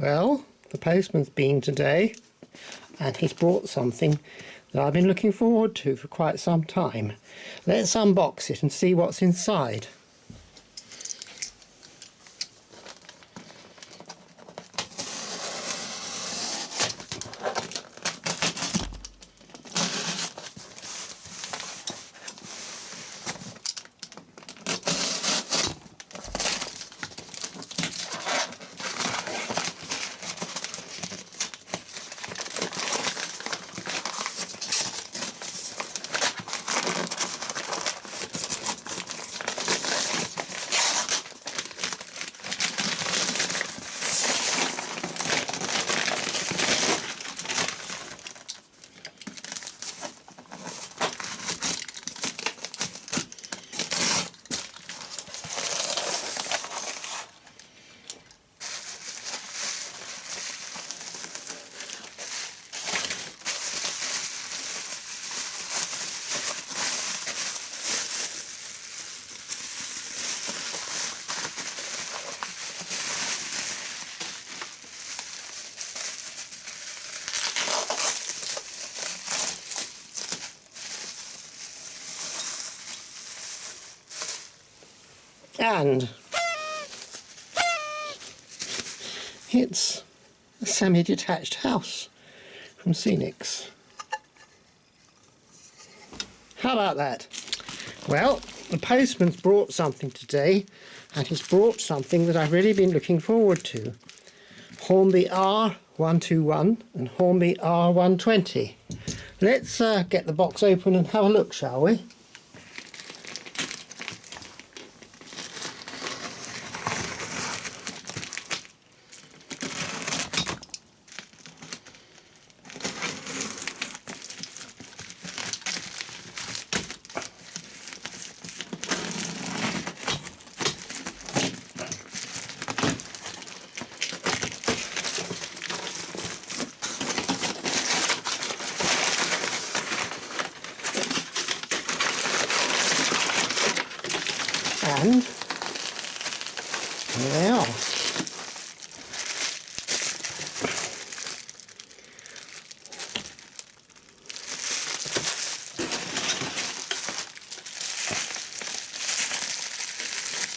Well, the postman's been today and he's brought something that I've been looking forward to for quite some time. Let's unbox it and see what's inside. And it's a semi-detached house from Scenics. How about that? Well, the postman's brought something today, and he's brought something that I've really been looking forward to. Hornby R121 and Hornby R120. Let's get the box open and have a look, shall we? And here they are.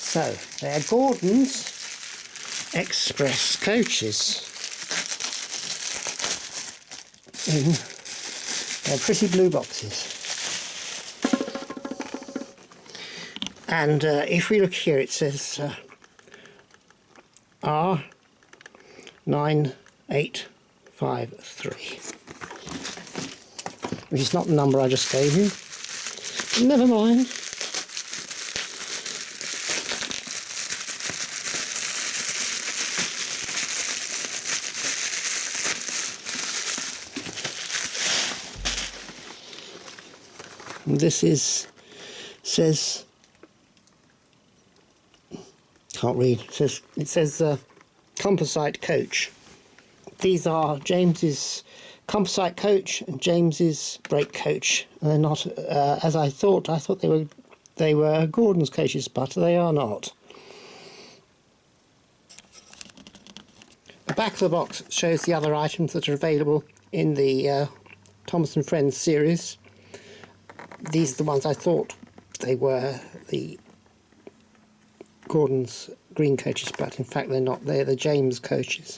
So they're Gordon's Express coaches in their pretty blue boxes. And if we look here, it says R9853, which is not the number I just gave you. Never mind. And this says, can't read, it says composite coach. These are James's composite coach and James's brake coach. And they're not, as I thought they were Gordon's coaches, but they are not. The back of the box shows the other items that are available in the Thomas and Friends series. These are the ones I thought they were the Gordon's green coaches, but in fact they're not. They're the James coaches.